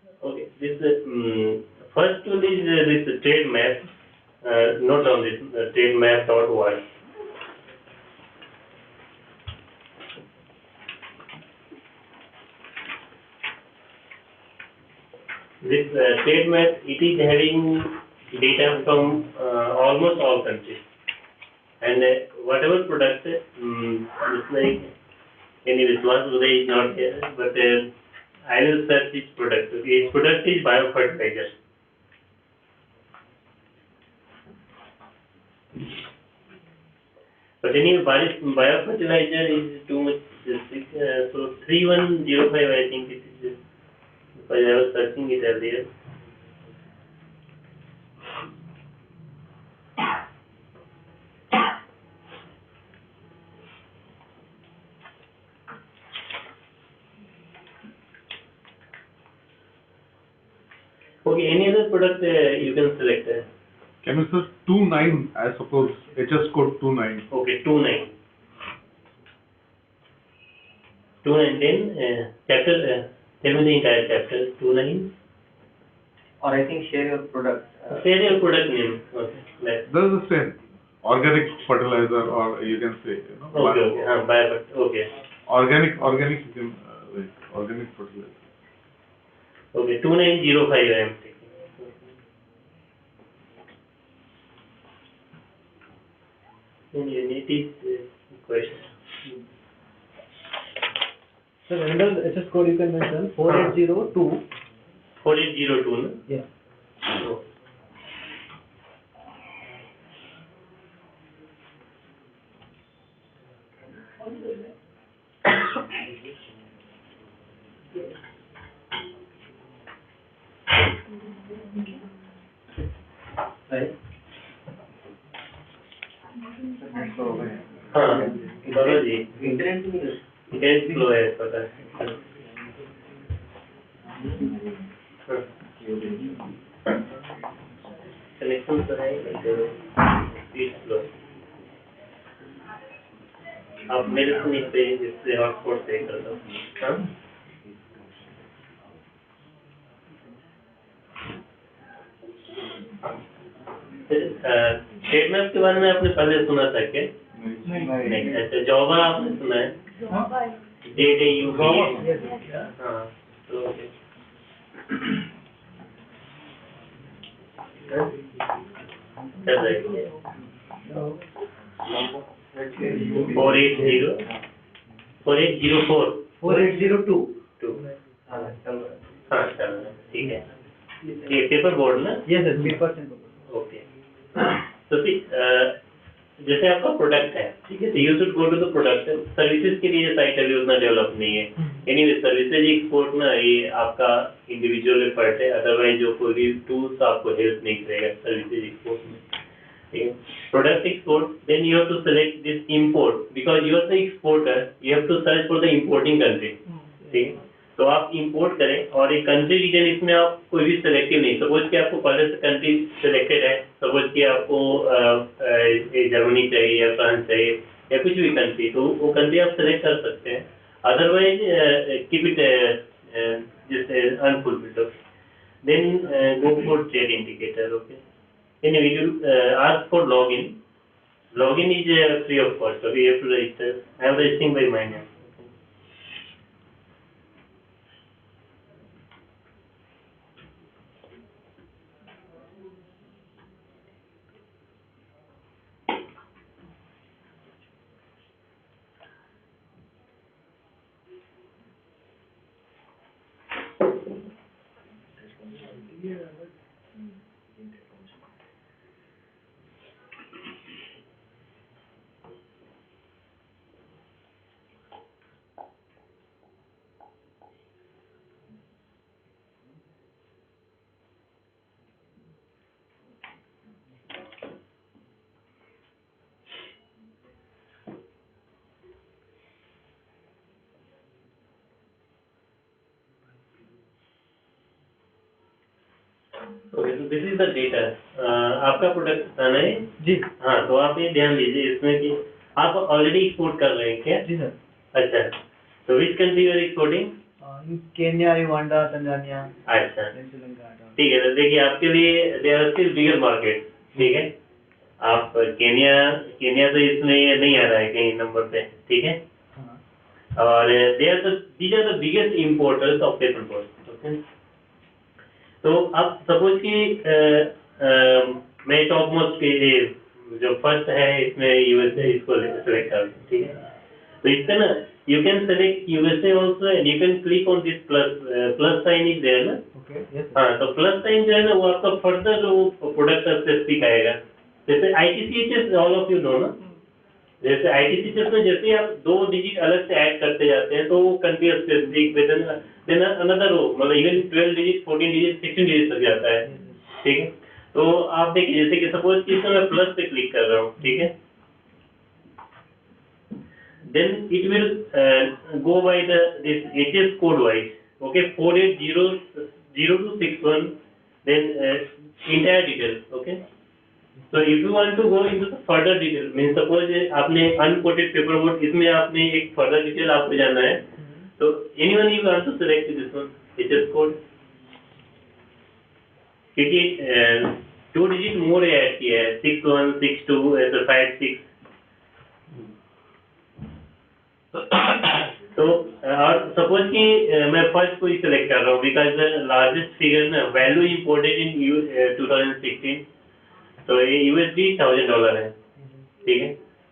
Okay, this first one is this trade map. Note down this trade map dot org. This trade map, it is having data from almost all countries, and whatever product, it's like anyway, Swas Uday is not here, but I will search its product. Okay, its product is biofertilizer. But anyway, biofertilizer is too much. So 3105, I think it is, because I was searching it earlier. Okay, any other product you can select? Can you search 29, I suppose, HS code 29. Okay, 29. 29, then chapter, tell me the entire chapter, 29. Or I think share your product. Share your product name. Okay, That's the same. Organic fertilizer, or you can say, you know, okay, okay. Organic, you can, like, organic fertilizer. Okay, 2905 I am taking. And unit is question. So another SS code you can mention 4802. 4802, no? Yeah. Oh. Right. हाँ बोलो जी internet slow है पता है connection तो है speed slow आप मेरे से नहीं पे जिससे हॉटस्पॉट पे कर दो हाँ ट्रेड मैप के बारे में आपने पहले सुना था क्या? नहीं। अच्छा जॉवा आपने सुना है? JDUV हाँ तो चल रही है 4804 4802 हाँ चल रहा है ठीक है ये पेपर बोर्ड ना? Yes, पेपर से ओके तो जैसे आपका प्रोडक्ट है ठीक है you should go to the product services के लिए साइट अभी उतना डेवलप नहीं है एनीवे सर्विसेज एक्सपोर्ट ना ये आपका इंडिविजुअल एफर्ट है अदरवाइज जो कोई भी टूल्स आपको हेल्प नहीं करेगा सर्विसेज एक्सपोर्ट में ठीक है product export then you have to select this import because you are the exporter you have to search for the importing country ठीक है तो आप इंपोर्ट करें और एक कंट्री रीजन इसमें आप कोई भी सेलेक्टिव नहीं सपोज कि आपको पहले से कंट्री सिलेक्टेड है सपोज कि आपको जर्मनी चाहिए या फ्रांस चाहिए या कुछ भी कंट्री तो वो कंट्री आप सेलेक्ट कर सकते हैं अदरवाइज कीप इट जैसे unfulfilled then go for trade indicator okay anyway you ask for login is free of cost so we have to register I am registering by my name okay तो this is the data आपका product बताना है जी हाँ तो आप ये ध्यान दीजिए इसमें कि आप ऑलरेडी एक्सपोर्ट कर रहे हैं क्या जी सर अच्छा तो which country you are exporting Kenya, Uganda, Tanzania, अच्छा श्रीलंका। ठीक है, तो देखिए आपके लिए there are still bigger market, ठीक है। आप केन्या केन्या तो इसमें नहीं आ रहा है कहीं नंबर पे, ठीक है। और these are the biggest importers of paper board, okay. तो अब सपोज कि मैं टॉप मोस्ट के जो फर्स्ट है इसमें यूएसए इसको सेलेक्ट कर, ठीक है। तो इससे ना you can select USA also and you can click on this plus sign is there ना। हाँ, तो प्लस साइन जो है ना वो आपका फर्दर वो प्रोडक्ट स्पेसिफिक आएगा। जैसे आईटीसीएचएस ऑल ऑफ यू नो ना, जैसे आईटीसीएचएस में जैसे आप 2 डिजिट अलग से ऐड करते जाते हैं तो वो कंट्री स्पेसिफिक देन अनदर वो मतलब इवन 12 डिजिट 14 डिजिट 16 डिजिट तक जाता है, ठीक है। तो आप देखिए जैसे कि सपोज कि इसमें मैं प्लस पे क्लिक कर रहा हूँ, ठीक है। Then it will go by this HS code wise, okay, 480061, then entire details, okay. So if you want to go into the further detail, means suppose आपने unquoted paper board, इसमें आपने एक further detail आपको जानना है, तो anyone you want to select this one HS code, क्योंकि 2 digit more add किया है 61 62 ऐसे 56। तो और सपोज कि मैं फर्स्ट को ही सिलेक्ट कर रहा हूँ बिकॉज लार्जेस्ट फिगर ना वैल्यू इंपोर्टेड इन 2016, तो ये यूएसडी $1000 है, ठीक है।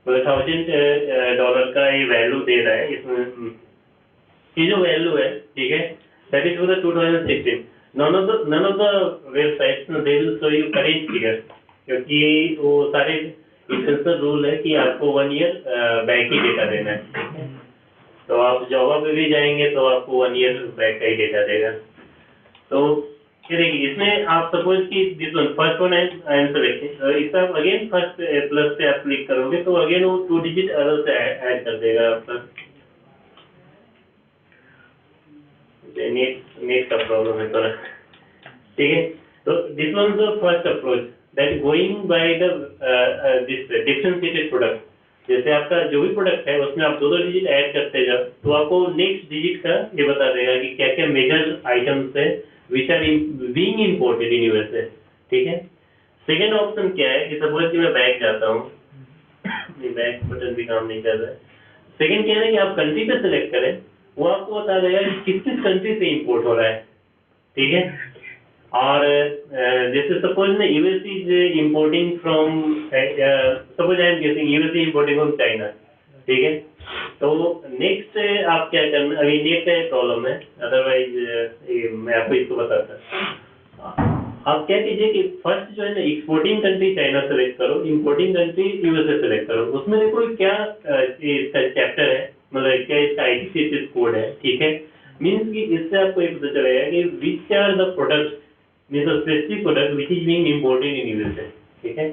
तो $1000 का ये वैल्यू दे रहा है इसमें, ये जो वैल्यू है, ठीक है, that is for the 2016। none of the websites they will show you current figure, क्योंकि वो सारे इंस्टेंशनल रूल है कि आपको 1 ईयर बैक ही डेटा देना है। तो आप जावा पे भी जाएंगे तो आपको 1 ईयर बैक का ही डेटा देगा। तो ये देखिए इसमें आप सपोज कि this one first one I am selecting, इस आप अगेन फर्स्ट प्लस पे आप क्लिक करोगे तो अगेन वो 2 डिजिट अलग से ऐड कर देगा आपका। नेट का प्रॉब्लम है थोड़ा, ठीक है। तो this one the first approach that going by the this differentiated product. जैसे आपका जो भी प्रोडक्ट है उसमें आप 2 डिजिट ऐड करते जाओ तो आपको नेक्स्ट डिजिट का ये बता देगा कि क्या क्या मेजर आइटम्स है which are being imported in USA, ठीक है। सेकेंड ऑप्शन क्या है कि सपोज कि मैं बैक जाता हूँ, बैक बटन भी काम नहीं कर रहा है। सेकेंड क्या है कि आप कंट्री पे सिलेक्ट करें, वो आपको बता देगा कि किस किस कंट्री से इंपोर्ट हो रहा है, ठीक है। और जैसे सपोज ना US is importing from, suppose I am guessing US is importing from China, ठीक है। तो नेक्स्ट आप क्या करना, अभी नेट का प्रॉब्लम है, अदरवाइज मैं आपको इसको बताता हूँ। आप क्या कीजिए कि फर्स्ट जो है ना एक्सपोर्टिंग कंट्री चाइना सेलेक्ट करो, इंपोर्टिंग कंट्री यूएसए सेलेक्ट करो। उसमें देखो क्या इसका चैप्टर है, मतलब क्या इसका आईटीसीएचएस कोड है, ठीक है। मीन्स कि इससे आपको ये पता चलेगा कि which are the products means specific product which is being imported in USA, ठीक है।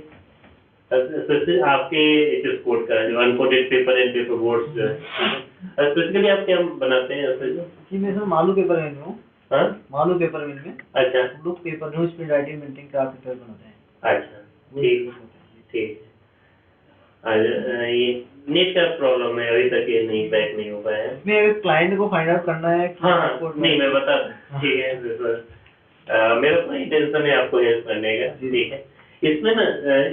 स्पेसिफिक आपके एचएस कोड का जो uncoated paper and paper boards जो है, स्पेसिफिकली आप क्या बनाते हैं ऐसे जो जी मैं सर मालू पेपर में हूँ। हाँ मालू पेपर मिल में, अच्छा book paper news print writing printing craft paper बनाते हैं। अच्छा ठीक ठीक। ये नेट का प्रॉब्लम है, अभी तक ये नहीं बैक नहीं हो पाया है। इसमें अगर क्लाइंट को फाइंड आउट करना है कि हाँ नहीं मैं बता, ठीक है। मेरा कोई इंटेंशन है आपको हेल्प करने का, ठीक है। इसमें ना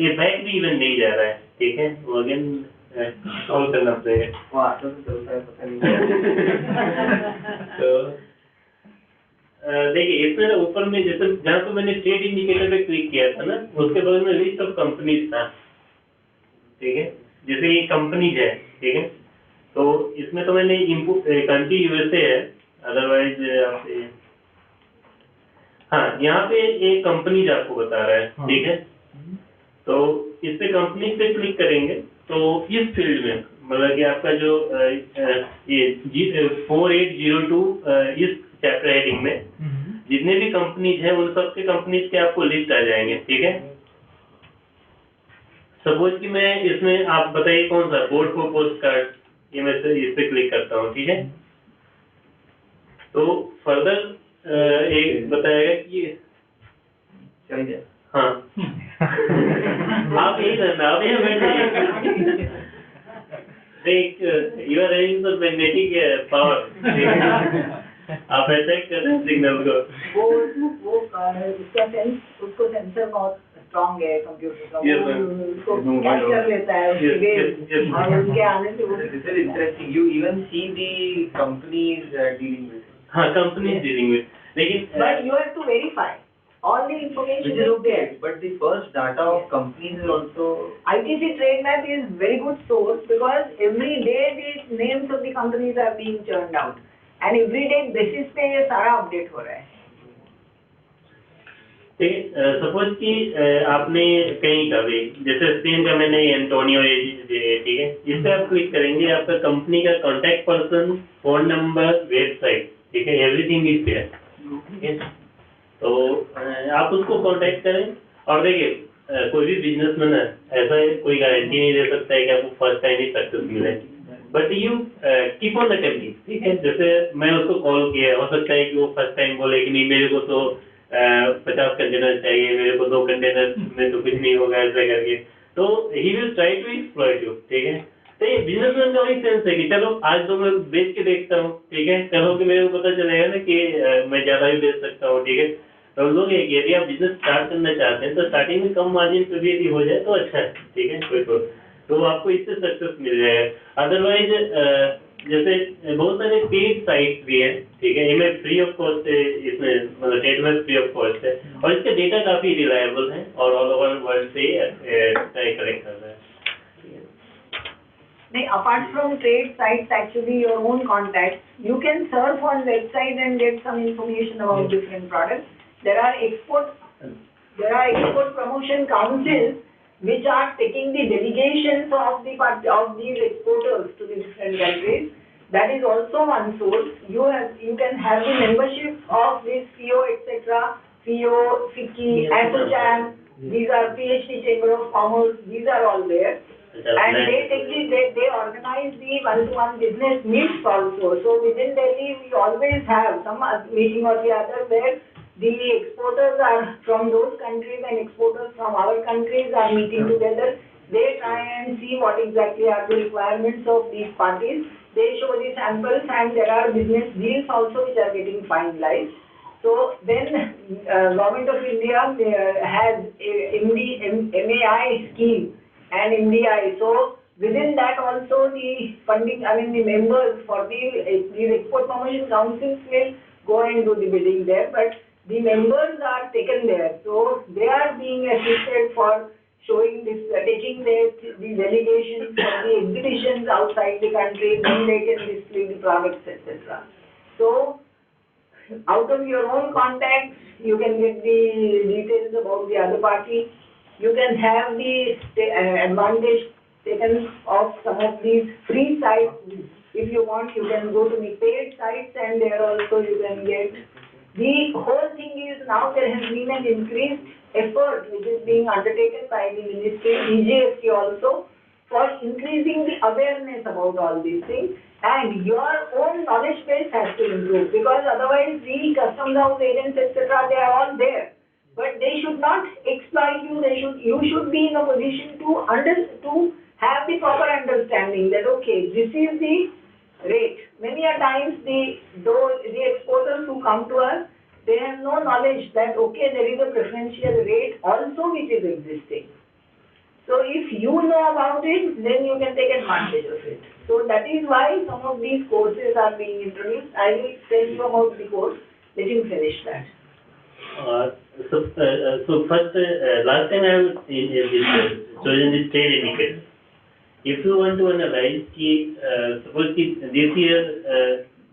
ये बैक भी इवन नहीं जा रहा है, ठीक है। वो अगेन कॉल करना पड़ेगा। तो चलता है पता नहीं। तो देखिए इसमें ना ऊपर में जैसे जहाँ पे मैंने ट्रेड इंडिकेटर पे क्लिक किया था ना, उसके बगल में लिस्ट ऑफ कंपनीज था, ठीक है। जैसे ये कंपनीज है, ठीक है। तो इसमें तो मैंने इनपुट कंट्री यूएसए है, अदरवाइज आप हाँ यहाँ पे एक कंपनीज आपको बता रहा है, ठीक है। तो इस पे कंपनी पे क्लिक करेंगे तो इस फील्ड में मतलब कि आपका जो ये 4802 इस चैप्टर हेडिंग में जितने भी कंपनीज हैं उन सबके कंपनीज के आपको लिस्ट आ जाएंगे, ठीक है। सपोज कि मैं इसमें आप बताइए कौन सा बोर्ड फॉर पोस्ट कार्ड, ये मैं इस पे क्लिक करता हूँ, ठीक है। तो फर्दर एक बताएगा कि चाहिए हाँ आप यही करना, आप यहाँ बैठ देख you are having the magnetic power, आप अटैक कर रहे हैं सिग्नल को। वो उसका सेंस उसको सेंसर बहुत स्ट्रांग है कंप्यूटर का, Yes, वो ma'am. उसको कैच कर लेता है उसकी Yes, वेव, yes, yes. और उनके आने से वो This is interesting. You even see the companies dealing with it. हाँ, कंपनी डीलिंग विद, लेकिन but you have to verify all the information Which is is okay, there. but the first data of companies is also. ITC Trade Map is very good source because every day the names of the companies are being churned out and every day basis पे ये सारा update हो रहा है। ठीक है, suppose कि आपने कहीं का भी, जैसे स्पेन का मैंने एंटोनियो, ठीक है, इस पे आप क्लिक करेंगे, आपका कंपनी का contact person, phone number, website, ठीक है, एवरीथिंग इज देयर, ठीक है। तो आप उसको कांटेक्ट करें, और देखिए कोई भी बिजनेसमैन है, ऐसा कोई गारंटी नहीं दे सकता है कि आपको फर्स्ट टाइम ही सक्सेस मिले, but you keep on attempting, ठीक है। जैसे मैं उसको कॉल किया, हो सकता है कि वो फर्स्ट टाइम बोले कि नहीं मेरे को तो 50 कंटेनर चाहिए, मेरे को 2 कंटेनर में तो कुछ नहीं होगा, ऐसा करके, तो he will try to exploit you, ठीक है। तो ये बिजनेसमैन का वही सेंस है कि चलो आज तो मैं बेच के देखता हूँ, ठीक है, कल हो कि मेरे को पता चलेगा ना कि मैं ज्यादा भी बेच सकता हूँ, ठीक है। तो लोग ये कि यदि आप बिजनेस स्टार्ट करना चाहते हैं तो स्टार्टिंग में कम मार्जिन पे भी यदि हो जाए तो अच्छा है, ठीक है, कोई तो आपको इससे सक्सेस मिल जाएगा। अदरवाइज जैसे बहुत सारे पेड साइट्स भी हैं, ठीक है, इनमें फ्री ऑफ कॉस्ट है, इसमें मतलब ट्रेड में फ्री ऑफ कॉस्ट है, और इसके डेटा काफी रिलायबल है और ऑल ओवर वर्ल्ड से कलेक्ट कर रहा है। Apart from trade sites, actually your own contacts, you can surf on website and get some information about different products. There are export promotion councils which are taking the delegations of these exporters to the different countries. That is also one source. You can have the membership of this FIO, etc. FIO, FICCI, ASSOCHAM. These are PhD Chamber of Commerce. These are all there. And they organize the one-to-one business meets also. So within Delhi, we always have some meeting or the other where the exporters are from those countries and exporters from our countries are meeting together. They try and see what exactly are the requirements of these parties. They show the samples and there are business deals also which are getting finalized. So then Government of India has a MAI scheme and MDI. So within that also the funding, the members for these export promotion councils will go and do the bidding there, but the members are taken there. So they are being assisted for showing this, taking the delegations for the exhibitions outside the country, then they can display the products, etc. So out of your own contacts, you can get the details about the other party. You can have the advantage taken of some of these free sites. If you want, you can go to the paid sites and there also you can get. The whole thing is now there has been an increased effort which is being undertaken by the ministry, EGST also, for increasing the awareness about all these things. And your own knowledge base has to improve, because otherwise the customs house agents, etc., they are all there. But they should not exploit you. You should be in a position to have the proper understanding that okay, this is the rate. Many a times the exporters who come to us, they have no knowledge that okay, there is a preferential rate also which is existing. So if you know about it, then you can take advantage of it. So that is why some of these courses are being introduced. I will tell you about the course. Let him finish that. So first, last time I was chosen this trade indicator. If you want to analyze कि suppose कि this year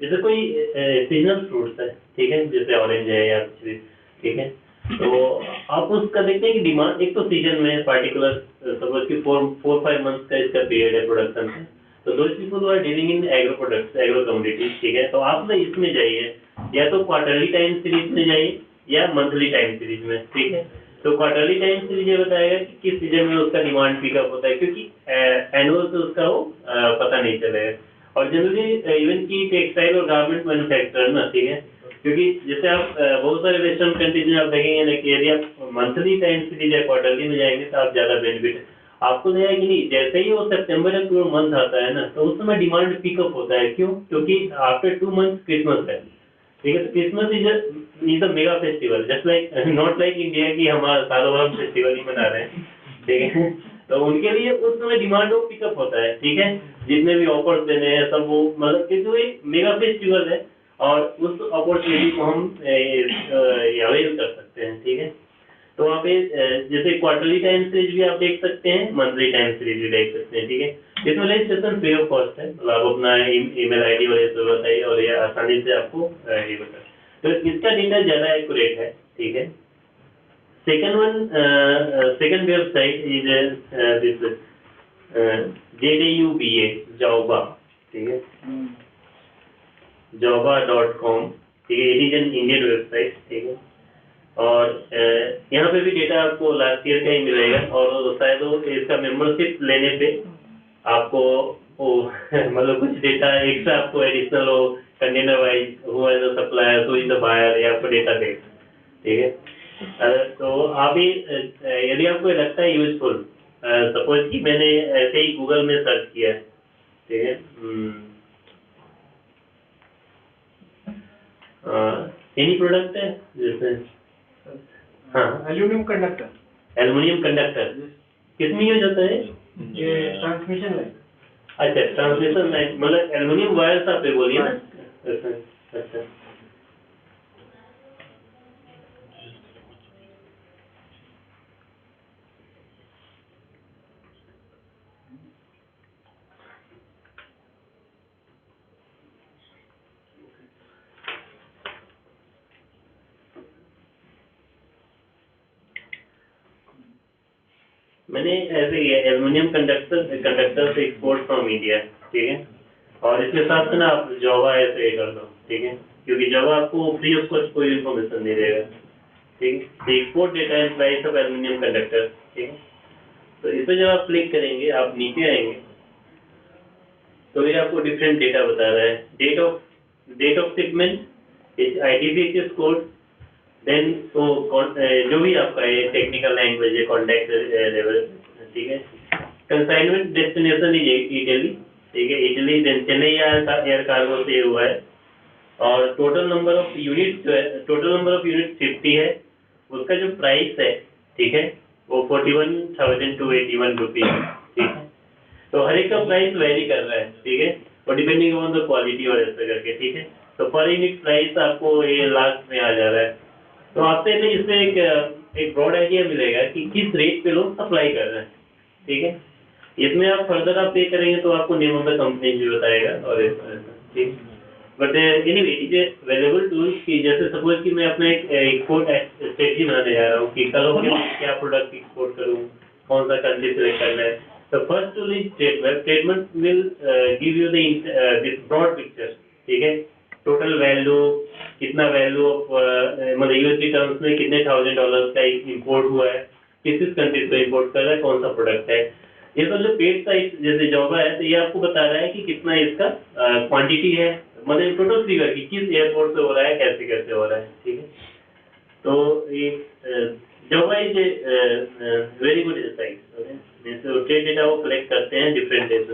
जैसे कोई seasonal fruits है, ठीक है, जैसे orange है या कुछ भी, ठीक है, तो आप उसका देखते हैं कि डिमांड एक तो सीजन में पार्टिकुलर सपोज कि 4-5 मंथ्स का इसका पीरियड है प्रोडक्शन का, तो those people are dealing in agro products, agro commodities, ठीक है, तो आप ना इसमें जाइए, या तो क्वार्टरली टाइम सीरीज में जाइए या मंथली टाइम सीरीज में, ठीक है। तो क्वार्टरली टाइम सीरीज ये बताएगा कि किस सीजन में उसका डिमांड पिकअप होता है, क्योंकि एनुअल से उसका वो पता नहीं चलेगा। और जनरली इवन की टेक्सटाइल और गारमेंट मैन्युफैक्चरर ना, ठीक है, क्योंकि जैसे आप बहुत सारे वेस्टर्न कंट्रीज में आप देखेंगे ना कि यदि आप मंथली टाइम सीरीज या क्वार्टरली में जाएंगे तो आप ज्यादा बेनिफिट है आपको देगा कि नहीं। जैसे ही वो सितंबर अक्टूबर मंथ आता है ना, तो उस समय डिमांड पिकअप होता है। क्यों? क्योंकि आफ्टर 2 मंथ्स क्रिसमस है, ठीक है, तो Christmas is a mega festival, just like not like India की हमारा सालों भर फेस्टिवल ही मना रहे हैं, ठीक है। तो उनके लिए उस समय डिमांड वो पिकअप होता है, ठीक है, जितने भी ऑफर्स देने हैं सब वो मतलब कि जो एक मेगा फेस्टिवल है और उस अपॉर्चुनिटी को हम अवेल कर सकते हैं, ठीक है। तो वहाँ पे जैसे क्वार्टरली टाइम सीरीज भी आप देख सकते हैं, मंथली टाइम सीरीज भी देख सकते हैं, ठीक है। इसमें रजिस्ट्रेशन फ्री ऑफ कॉस्ट है, मतलब आप अपना ईमेल आईडी और ये सब बताइए और ये आसानी से आपको ये बताए, तो इसका डेटा ज़्यादा एक्यूरेट है, ठीक है। second website is this JDUBA Java, ठीक है, java.com, ठीक है, it is an Indian website, ठीक है। और यहाँ पे भी डेटा आपको लास्ट ईयर का ही मिलेगा और शायद वो इसका मेंबरशिप लेने पे आपको वो मतलब कुछ डेटा एक्स्ट्रा आपको एडिशनल हो, कंटेनर वाइज हुआ है द सप्लायर तो इन द बायर या आपको डेटा दे, ठीक है। तो आप ही यदि आपको लगता है यूजफुल, सपोज कि मैंने ऐसे ही गूगल में सर्च किया है, ठीक है, एनी प्रोडक्ट है जैसे हाँ एल्यूमिनियम कंडक्टर, एल्युमिनियम कंडक्टर किसमें यूज होता है? ये ट्रांसमिशन लाइन। अच्छा, ट्रांसमिशन लाइन मतलब एल्युमिनियम वायर्स आप पे बोलिए ना। अच्छा, मैंने ऐसे एल्युमिनियम कंडक्टर से एक्सपोर्ट फ्रॉम इंडिया, ठीक है। और इसके साथ में ना आप जावा ऐसे कर दो, ठीक है, क्योंकि जावा आपको फ्री ऑफ कॉस्ट कोई इन्फॉर्मेशन नहीं देगा, ठीक है। Export data and price of aluminium conductor, ठीक है। तो इस पर जब आप क्लिक करेंगे, आप नीचे आएंगे तो ये आपको डिफरेंट डेटा बता रहा है, date of shipment, IDPHS code, then तो जो भी आपका ये टेक्निकल लैंग्वेज है, कॉन्टैक्ट लेवल, ठीक है। कंसाइनमेंट डेस्टिनेशन इज इटली, ठीक है, Italy, then Chennai air cargo से हुआ है। और टोटल नंबर ऑफ यूनिट जो है, टोटल नंबर ऑफ यूनिट 50 है, उसका जो प्राइस है, ठीक है, वो 41,281 रुपीज, ठीक है। तो हर एक का प्राइस वेरी कर रहा है, ठीक है, और डिपेंडिंग ऑन द क्वालिटी और ऐसा करके, ठीक है। तो पर यूनिट प्राइस आपको ये लास्ट में आ जा रहा है। तो आपसे इससे एक ब्रॉड आइडिया मिलेगा कि किस रेट पे लोग सप्लाई कर रहे हैं, ठीक है। इसमें आप फर्दर आप पे करेंगे तो आपको नेम ऑफ द कंपनी भी बताएगा और ऐसा, ठीक। But anyway it is available tools की जैसे सपोज कि मैं अपना एक एक्सपोर्ट स्ट्रेटजी बनाने जा रहा हूँ कि कल मैं क्या प्रोडक्ट एक्सपोर्ट करूँ, कौन सा कंट्री सेलेक्ट करना है। तो first tool is statement will give you this broad picture, ठीक है, टोटल वैल्यू, कितना वैल्यू ऑफ मतलब यूएसडी टर्म्स में कितने $1,000 का इंपोर्ट हुआ है, किस कंट्री से इंपोर्ट कर रहा है, कौन सा प्रोडक्ट है। ये सब जो पेड साइट जैसे जावा है तो ये आपको बता रहा है कि कितना इसका क्वांटिटी है, मतलब टोटल फिगर कि किस एयरपोर्ट से हो रहा है, कैसे कैसे हो रहा है, ठीक है। तो ये Java is very good site, trade data वो कलेक्ट करते हैं डिफरेंट डेट,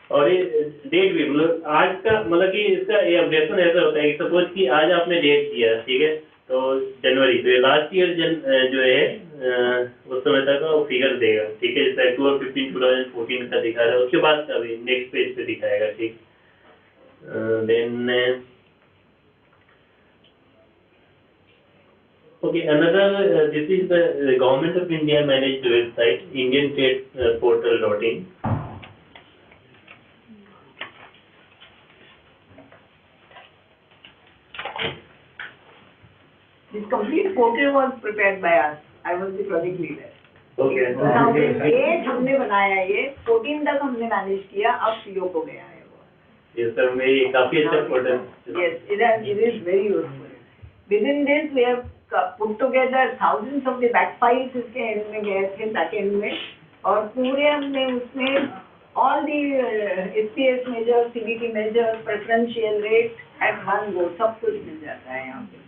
और ये डेट भी मतलब आज का मतलब कि इसका ये अपडेशन ऐसा होता है कि सपोज कि आज आपने डेट दिया, ठीक है, तो जनवरी, तो लास्ट ईयर जो है उस समय तक वो फिगर देगा, ठीक है, जैसे अक्टूबर 15 2014 का दिखा रहा है, उसके बाद का भी नेक्स्ट पेज पे दिखाएगा, ठीक। Then okay, another this is the government of India managed website indiantradeportal.in. This complete portal was prepared by us. I was the project leader. Okay. 2008 हमने बनाया ये, 14 तक हमने मैनेज किया, अब CO को गया है वो। ये सर में काफी अच्छा portal. Yes, it is very useful. Within this we have put together thousands of the back files इसके end में गए थे, back end में, और पूरे हमने उसमें all the SPS measures, CBT measures, preferential rate at one go, सब कुछ मिल जाता है यहाँ पे।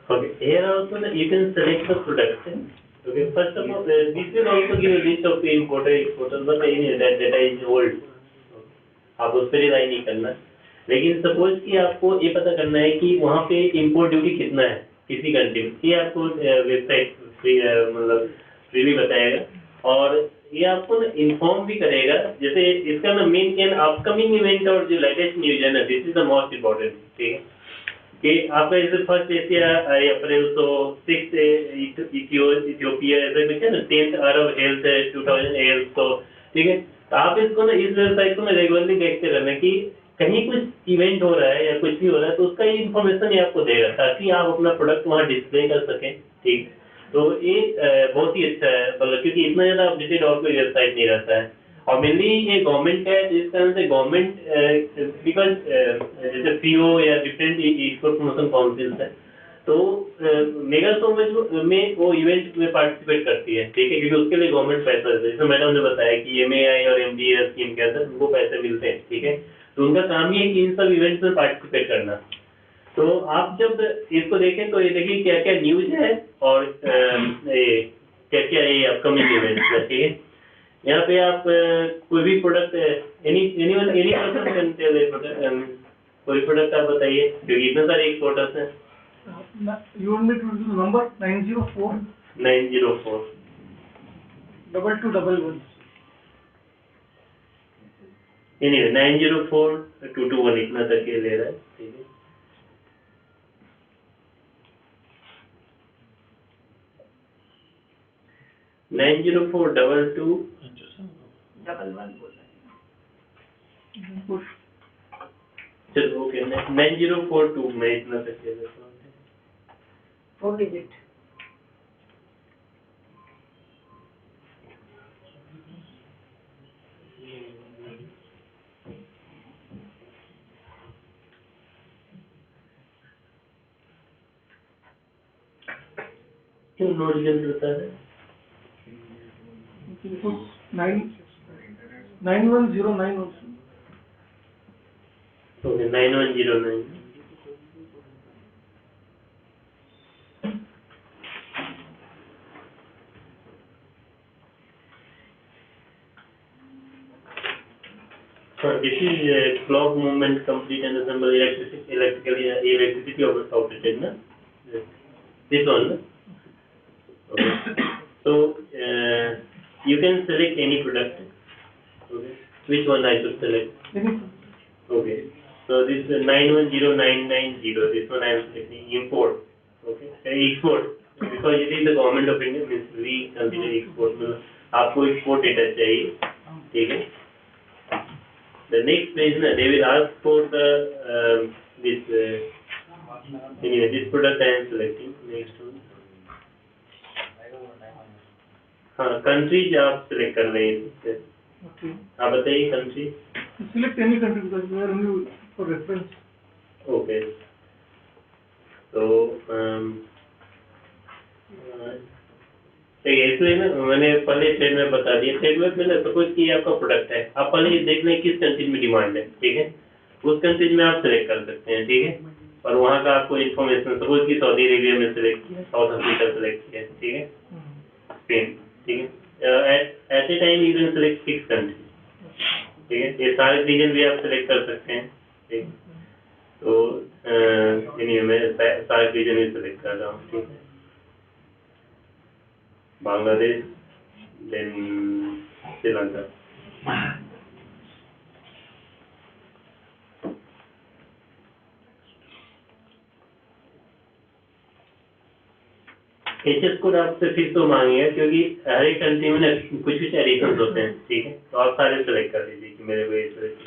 Okay, here also you can select the product. Okay, first of all, this will also give a list of the importer, exporter, but that data is old. आप उस पर rely नहीं करना। लेकिन सपोज कि आपको ये पता करना है कि वहाँ पे इम्पोर्ट ड्यूटी कितना है किसी कंट्री में, ये आपको वेबसाइट मतलब फ्रीली बताएगा। और ये आपको ना इन्फॉर्म भी करेगा, जैसे इसका ना मेन क्या है, अपकमिंग इवेंट और जो लेटेस्ट न्यूज है ना, this is the most important, ठीक है। कि आपका जैसे फर्स्ट एशिया अप्रैल तो 6 इथियोपिया ऐसे में क्या ना 10th अरब हेल्थ है 2008 तो, ठीक है। तो आप इसको ना इस वेबसाइट को ना रेगुलरली देखते रहना कि कहीं कुछ इवेंट हो रहा है या कुछ भी हो रहा है तो उसका ये इन्फॉर्मेशन ही आपको देगा, ताकि आप अपना प्रोडक्ट वहाँ डिस्प्ले कर सकें, ठीक। तो ये बहुत ही अच्छा है, मतलब क्योंकि इतना ज़्यादा अपडेटेड और कोई वेबसाइट नहीं रहता है। और मेनली ये गवर्नमेंट का है, जिस तरह से गवर्नमेंट बिकॉज जैसे पीओ या डिफरेंट एक्सपोर्ट प्रमोशन काउंसिल्स है, तो मेगा शो में वो इवेंट में पार्टिसिपेट करती है, ठीक है, क्योंकि उसके लिए गवर्नमेंट पैसा देती है। जैसे मैडम ने बताया कि एमएआई और एमडीए स्कीम के अंदर उनको पैसे मिलते हैं, ठीक है। तो उनका काम ही है कि इन सब इवेंट्स में पार्टिसिपेट करना। तो आप जब इसको देखें तो ये देखिए क्या क्या न्यूज है और क्या क्या ये अपकमिंग इवेंट्स है, ठीक है। यहाँ पे आप कोई भी प्रोडक्ट एनी पर्सन कोई प्रोडक्ट आप बताइए, क्योंकि इतने सारे एक्सपोर्टर्स हैं। You want me to use the number 904 904 2211. Anyway 904 221 इतना तक ये ले रहा है, ठीक है। नाइन 90422 चलो ओके 9042 मैं इतना तक ले लेता हूँ। 4 digit. क्यों नोट जल्द होता है? 9109 also. Okay 9109 this is clock movement complete and assemble electricity operated na, this one na? Okay. So you can select any product, okay, which one I should select? Okay, so this is 910990, this one I am selecting import, okay, export, because it is the government of India, means we consider export, आपको export data चाहिए, ठीक है। The next page na, they will ask for the this anyway this product I am selecting. Next one, हाँ countries आप select कर रहे हैं, Okay. आप बताइए country। Select any country because we are only for reference. Okay, so ठीक है, इसलिए ना मैंने पहले ट्रेड में बता दिया। ट्रेड में ना सपोज कि आपका प्रोडक्ट है, आप पहले ये देख लें किस कंट्री में डिमांड है, ठीक है, उस कंट्री में आप सेलेक्ट कर सकते हैं, ठीक है। और वहाँ का आपको इन्फॉर्मेशन सपोज कि सऊदी अरेबिया में सेलेक्ट किया, साउथ अफ्रीका सेलेक्ट किया, ठीक है, स्पेन, ठीक है। At a time you can select 6 country, ठीक है। ये सारे रीजन भी आप सेलेक्ट कर सकते हैं, ठीक। तो मैं सारे रीजन भी सेलेक्ट कर रहा हूँ, ठीक है। Bangladesh, then Sri Lanka. HS code आपसे फिर तो मांगेगा, क्योंकि हर एक कंट्री में ना कुछ कुछ एडिशंस होते हैं, ठीक है। तो आप सारे सेलेक्ट कर लीजिए कि मेरे को ये सेलेक्ट।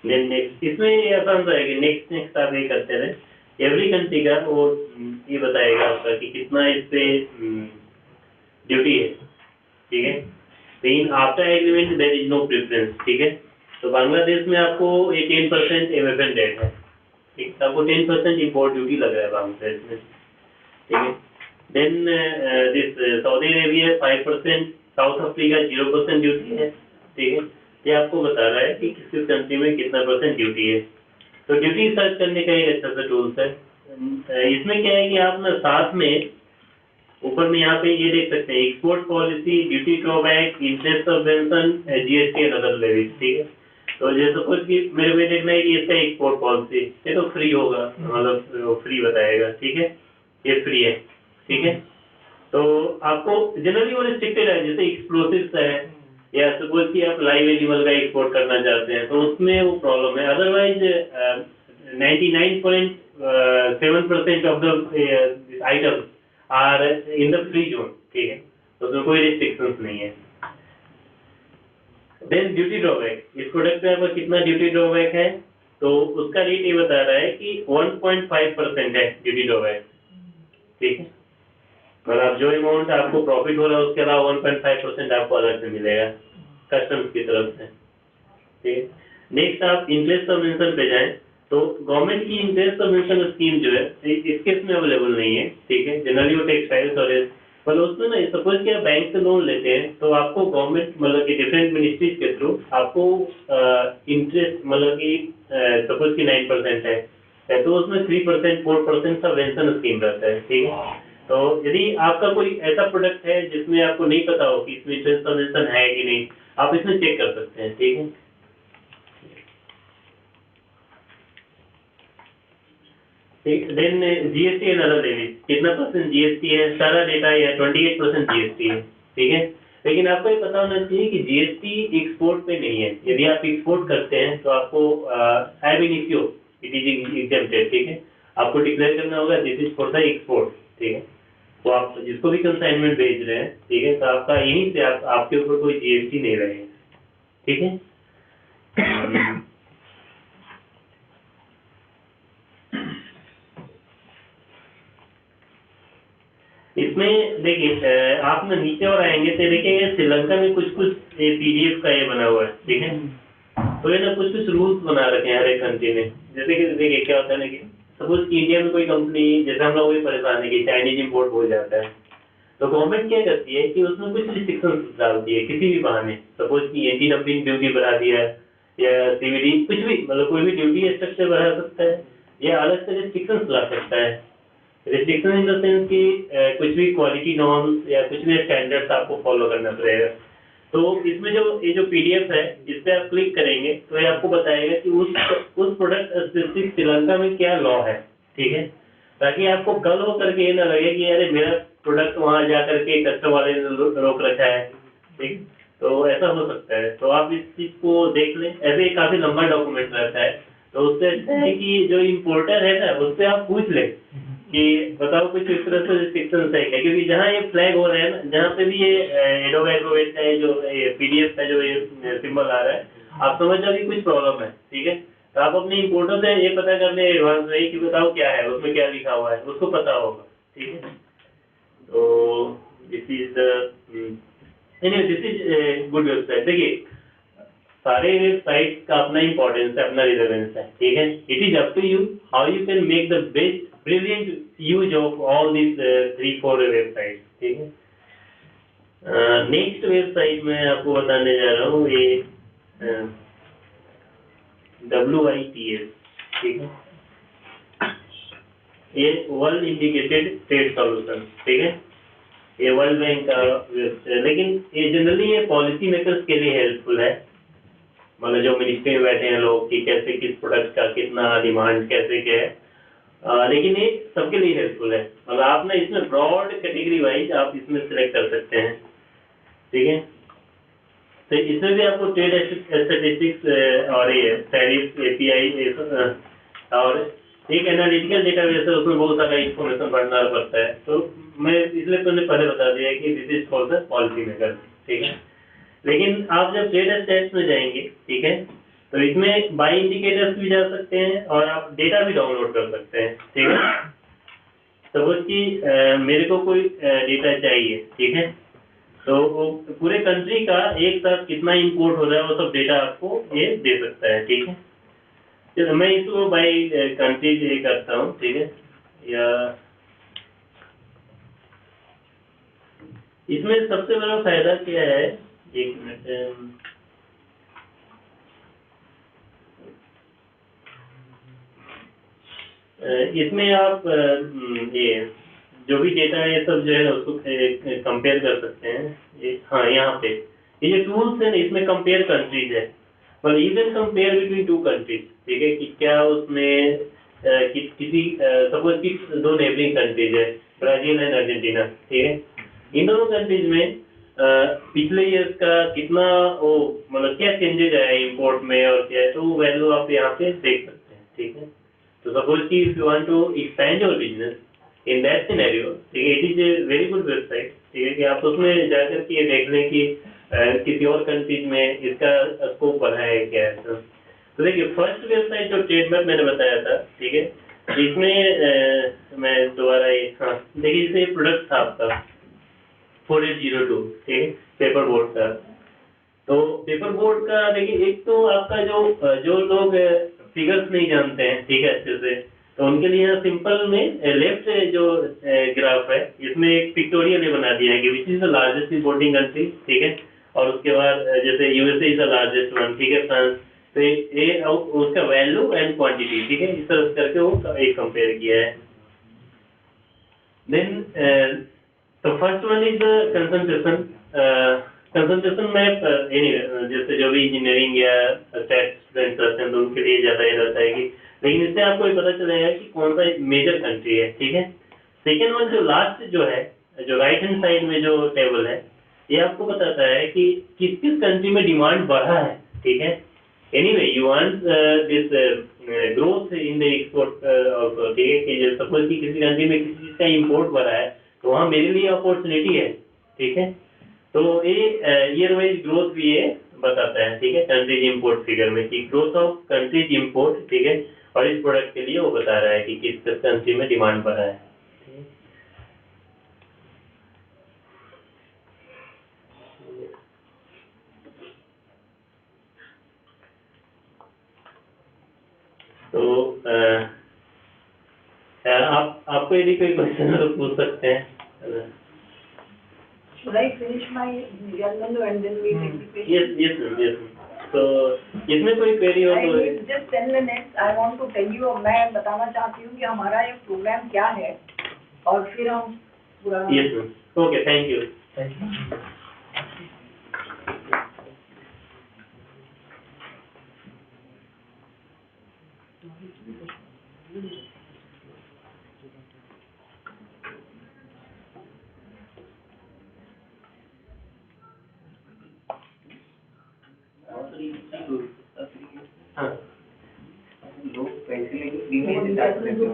देन नेक्स्ट, इसमें ये आसान सा है कि नेक्स्ट आप ये करते रहे। एवरी कंट्री का वो ये बताएगा आपका कि कितना इस पे ड्यूटी है, ठीक है। तो in after agreement there is no preference, ठीक है। तो बांग्लादेश में आपको ये 10% एमएफएन रेट है, ठीक है, आपको 10% इम्पोर्ट ड्यूटी लग रहा है बांग्लादेश में, ठीक है। Then this Saudi Arabia 5%, South Africa 0% duty है, ठीक है। ये आपको बता रहा है कि किस कंट्री में कितना % ड्यूटी है। तो ड्यूटी सर्च करने का एक अच्छा सा टूल्स है। इसमें क्या है कि आप ना साथ में ऊपर में यहाँ पे ये देख सकते हैं export policy, duty drawback, interest subvention, GST and other levies, ठीक है। तो जैसे सपोज कि मेरे को देखना है कि इसका एक्सपोर्ट पॉलिसी ये तो फ्री होगा, मतलब फ्री बताएगा, ठीक है, ये फ्री है, ठीक है। तो आपको जनरली वो रिस्ट्रिक्टेड है, जैसे एक्सप्लोसिव्स है या सपोज कि आप लाइव एनिमल का एक्सपोर्ट करना चाहते हैं तो उसमें वो प्रॉब्लम है। Otherwise 99.7% of the items are in the free zone, ठीक है, तो उसमें कोई रिस्ट्रिक्शंस नहीं है। देन ड्यूटी ड्रॉबैक, इस प्रोडक्ट पे आपका कितना ड्यूटी ड्रॉबैक है, तो उसका रेट ये बता रहा है कि 1.5% है ड्यूटी ड्रॉबैक, ठीक है। मतलब जो अमाउंट आपको प्रॉफिट हो रहा है उसके अलावा 1.5% आपको अलग से मिलेगा कस्टम्स की तरफ से, ठीक है। नेक्स्ट आप इंटरेस्ट सबवेंशन पे जाएं, तो गवर्नमेंट की इंटरेस्ट सबवेंशन स्कीम जो है इस केस में अवेलेबल नहीं है, ठीक है। जनरली वो टेक्सटाइल्स और पर उसमें ना सपोज कि आप बैंक से लोन लेते हैं तो आपको गवर्नमेंट मतलब कि डिफरेंट मिनिस्ट्रीज के थ्रू आपको इंटरेस्ट मतलब कि सपोज कि 9% है तो उसमें 3% 4% सबवेंशन स्कीम रहता है, ठीक है। तो यदि आपका कोई ऐसा प्रोडक्ट है जिसमें आपको नहीं पता हो कि इसमें इंटरेस्ट सबवेंशन है कि नहीं, आप इसमें चेक कर सकते हैं, ठीक है। Then GST and other levy, कितना परसेंट जीएसटी है, सारा डेटा है, 28% जीएसटी है, ठीक है। लेकिन आपको ये पता होना चाहिए कि जीएसटी एक्सपोर्ट पे नहीं है। यदि आप एक्सपोर्ट करते हैं तो आपको एब इनिशियो इट इज एग्जेम्प्टेड, ठीक है। आपको डिक्लेयर करना होगा this is for the export, ठीक है। तो आप जिसको भी कंसाइनमेंट भेज रहे हैं, ठीक है, तो आपका यहीं से आपके ऊपर कोई जीएसटी नहीं रहेगा, ठीक है। इसमें देखिए आप ना नीचे और आएंगे तो देखिए श्रीलंका में कुछ कुछ पीडीएफ का ये बना हुआ है, ठीक है। तो ये ना कुछ कुछ रूल्स बना रखे हैं हर एक कंट्री में। जैसे कि देखिए क्या होता है ना कि सपोज कि इंडिया में कोई कंपनी, जैसे हम लोग भी परेशान है कि चाइनीज इंपोर्ट हो जाता है, तो गवर्नमेंट क्या करती है कि उसमें कुछ रिस्ट्रिक्शन डालती है किसी भी बहाने। सपोज कि एंटी डंपिंग ड्यूटी बढ़ा दिया या सीवीडी, कुछ भी मतलब कोई भी ड्यूटी स्ट्रक्चर बढ़ा सकता है या अलग से रिस्ट्रिक्शंस ला सकता है। रिस्ट्रिक्शन इन द सेंस कि कुछ भी क्वालिटी नॉर्म्स या कुछ भी स्टैंडर्ड्स आपको फॉलो करना पड़ेगा। तो इसमें जो ये जो पीडीएफ है इस पे आप क्लिक करेंगे तो ये आपको बताएगा कि उस प्रोडक्ट स्पेसिफिक श्रीलंका में क्या लॉ है, ठीक है, ताकि आपको कल हो करके ये ना लगे कि अरे मेरा प्रोडक्ट वहां जा करके कस्टम वाले ने रोक रखा है, ठीक। तो ऐसा हो सकता है, तो आप इस चीज को देख लें। ऐसे ही काफी लंबा डॉक्यूमेंट रहता है, तो उससे अच्छा है कि जो इम्पोर्टर है ना उससे आप पूछ लें कि बताओ कुछ इस तरह से रिस्ट्रिक्शन है क्या, क्योंकि जहाँ ये फ्लैग हो रहे हैं ना, जहाँ पे भी ये एडोबैक्रोवेट का जो पीडीएफ का जो ये सिंबल आ रहा है, आप समझ जाओ कि कुछ प्रॉब्लम है, ठीक है। तो आप अपने इम्पोर्टर से ये पता कर ले एडवांस में कि बताओ क्या है उसमें, क्या लिखा हुआ है, उसको पता होगा, ठीक है। तो this is this is good website. देखिए सारे वेबसाइट का अपना इंपॉर्टेंस है, अपना रिलेवेंस है, ठीक है। It is up to you how you can make the best brilliant use of all this 3-4 website, ठीक है। नेक्स्ट वेबसाइट मैं आपको बताने जा रहा हूँ, ये WITS, ठीक है। ये वर्ल्ड इंटीग्रेटेड ट्रेड सॉल्यूशन, ठीक है। ये वर्ल्ड बैंक का वेबसाइट, लेकिन ये जनरली ये पॉलिसी मेकर्स के लिए हेल्पफुल है। मतलब जो मिनिस्ट्री में बैठे हैं लोग कि कैसे किस प्रोडक्ट का कितना डिमांड कैसे क्या है, लेकिन ये सबके लिए हेल्पफुल है। मतलब आप ना इसमें ब्रॉड कैटेगरी वाइज आप इसमें सिलेक्ट कर सकते हैं, ठीक है। तो इसमें भी आपको ट्रेड स्टैटिस्टिक्स और ये टैरिफ एपीआई और एक एनालिटिकल डेटाबेस है, उसमें बहुत सारा इंफॉर्मेशन भरना पड़ता है। तो मैं इसलिए तुमने पहले बता दिया कि this is for the policy maker, ठीक है। लेकिन आप जब ट्रेड स्टैट्स में जाएंगे, ठीक है, तो इसमें बाई इंडिकेटर्स भी जा सकते हैं और आप डेटा भी डाउनलोड कर सकते हैं, ठीक है। सपोज कि मेरे को कोई डेटा चाहिए, ठीक है, तो वो पूरे कंट्री का एक साथ कितना इंपोर्ट हो रहा है वो सब डेटा आपको ये दे सकता है, ठीक है। तो मैं इसको बाई कंट्री करता हूँ, ठीक है। या इसमें सबसे बड़ा फायदा क्या है, एक मिनट, इसमें आप ये जो भी डेटा है ये सब जो है उसको कंपेयर कर सकते हैं। हाँ, यहाँ पे ये जो टूल्स है ना, इसमें कंपेयर कंट्रीज है, पर you can compare between two countries, ठीक है, कि क्या उसमें किसी सपोज कि दो नेबरिंग कंट्रीज है, ब्राजील एंड अर्जेंटीना, ठीक है, इन दोनों कंट्रीज में पिछले ईयर का कितना वो मतलब क्या चेंजेस आया इंपोर्ट में और क्या है, तो वो वैल्यू आप यहाँ पे देख सकते हैं, ठीक है। तो सपोज कि if you want to expand your business in that scenario, ठीक है, it is a very good website, ठीक है, कि आप उसमें जाकर के ये देख लें कि किसी और कंट्रीज में इसका स्कोप बढ़ा है क्या है। तो देखिए फर्स्ट वेबसाइट जो ट्रेडमार्क मैंने बताया था, ठीक है, इसमें मैं दोबारा ये, हाँ देखिए जैसे प्रोडक्ट था आपका 4802, ठीक है, पेपर बोर्ड का। तो पेपर बोर्ड का देखिए एक तो आपका जो लोग फिगर्स नहीं जानते हैं, ठीक है, अच्छे से, तो उनके लिए यहाँ सिंपल में लेफ्ट जो ग्राफ है इसमें एक पिक्टोरियल बना दिया है कि which is the largest importing country, ठीक है, और उसके बाद जैसे USA is the largest one, ठीक है, फ्रांस, तो ये उसका वैल्यू एंड क्वांटिटी, ठीक है, इस तरह करके वो एक कंपेयर किया है। देन तो first one is concentration. Concentration में एनीवे जैसे जो भी इंजीनियरिंग या टेक स्टूडेंट करते हैं तो उनके लिए ज़्यादा ये रहता है कि, लेकिन इससे आपको ये पता चलेगा कि कौन सा मेजर कंट्री है, ठीक है। सेकेंड वन जो लास्ट जो है, जो राइट हैंड साइड में जो टेबल है, ये आपको बताता है कि किस किस कंट्री में डिमांड बढ़ा है, ठीक है। Anyway you want this growth in the export also, ठीक है, कि सपोज कि किसी कंट्री में किसी चीज़ का इम्पोर्ट बढ़ा है तो वहाँ मेरे लिए अपॉर्चुनिटी है, ठीक है। तो ये ईयर वाइज ग्रोथ भी ये बताता है, ठीक है, कंट्रीज इंपोर्ट फिगर में कि ग्रोथ ऑफ कंट्रीज इंपोर्ट, ठीक है, और इस प्रोडक्ट के लिए वो बता रहा है कि किस कंट्री में डिमांड बढ़ा है। तो आपको यदि कोई क्वेश्चन है तो पूछ सकते हैं। Should I finish my Yalmanu and then we take the question? Yes, yes, ma'am, yes, ma'am. तो इसमें कोई क्वेरी हो I तो need just 10 minutes. I want to tell you, मैं बताना चाहती हूँ कि हमारा ये प्रोग्राम क्या है और फिर हम पूरा। Yes, ma'am. Okay, thank you. हाँ। लोग पैसे लेके फ्री में डिस्चार्ज करते हो।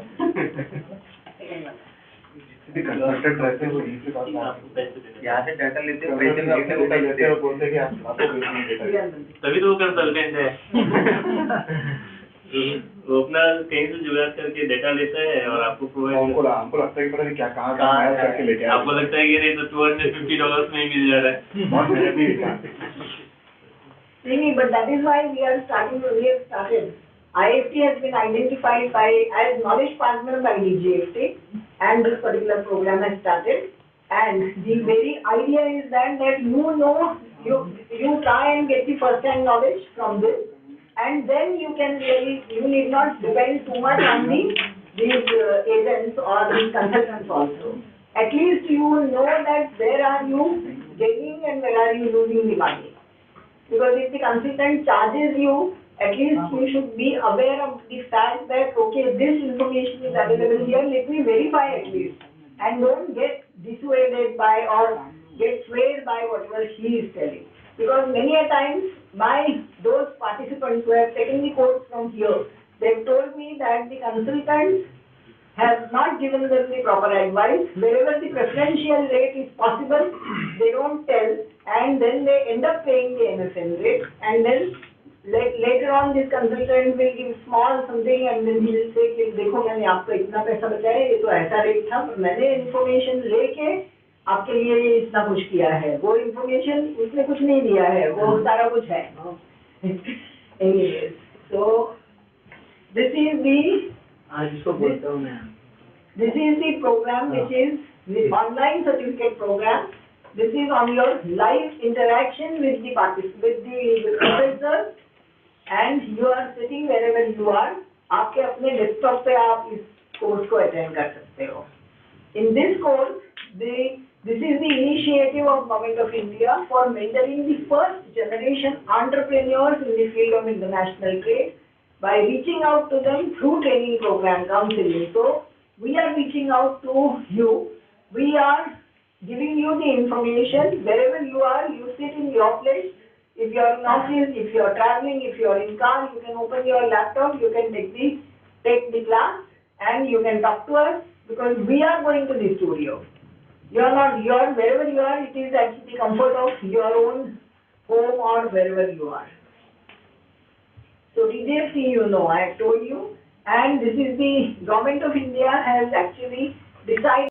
कंसल्टेंट रहते हैं वो यहीं से बात आपको पैसे देते हैं। यहाँ से डाटा लेते हो, पैसे पैसे अपने ऊपर लेते हैं और बोलते हैं कि आपको भेजने में डेटा है। तभी तो वो कंसल्टेंट है। वो अपना कहीं से जुगाड़ करके डेटा लेता है और आपको प्रोवाइड हमको लगता है कि पता नहीं क्या कहाँ मैच करके लेके आया। आपको लगता है कि नहीं तो $250 में ही मिल जा रहा है। बहुत मेहनत ही है। See, but that is why we are started. IFT has been identified as knowledge partner by DGFT, and this particular program has started. And the very idea is that you try and get the first-hand knowledge from this, and then you need not depend too much on these agents or these consultants also. At least you know that where are you gaining and where are you losing the money. Because if the consultant charges you, at least you should be aware of the fact that, okay, this information is available here, let me verify at least. And don't get dissuaded by or get swayed by whatever he is telling. Because many a times, by those participants who have taken the course from here, they've told me that the consultants have not given them the proper advice. Wherever the preferential rate is possible, they don't tell, and then they end up paying the MFN rate, and then later on this consultant will give small something and then he will say कि देखो मैंने आपको इतना पैसा बचाया, ये तो ऐसा रेट था, पर मैंने इन्फॉर्मेशन लेके आपके लिए ये इतना कुछ किया है, वो इन्फॉर्मेशन उसने कुछ नहीं दिया है, वो सारा कुछ है। Anyways, so this is the This is the program which is the online certificate program. This is on your live interaction with the professor, and you are sitting wherever you are. आपके अपने desktop पे आप इस course को attend कर सकते हो। In this course, this is the initiative of Government of India for mentoring the first generation entrepreneurs in the field of international trade by reaching out to them through training program counseling. So we are reaching out to you. We are giving you the information wherever you are. You sit in your place. If you are in office, if you are traveling, if you are in car, you can open your laptop. You can take the class, and you can talk to us because we are going to the studio. You are not, wherever you are, it is at the comfort of your own home or wherever you are. So DJC, you know, I have told you, and this is the Government of India has actually decided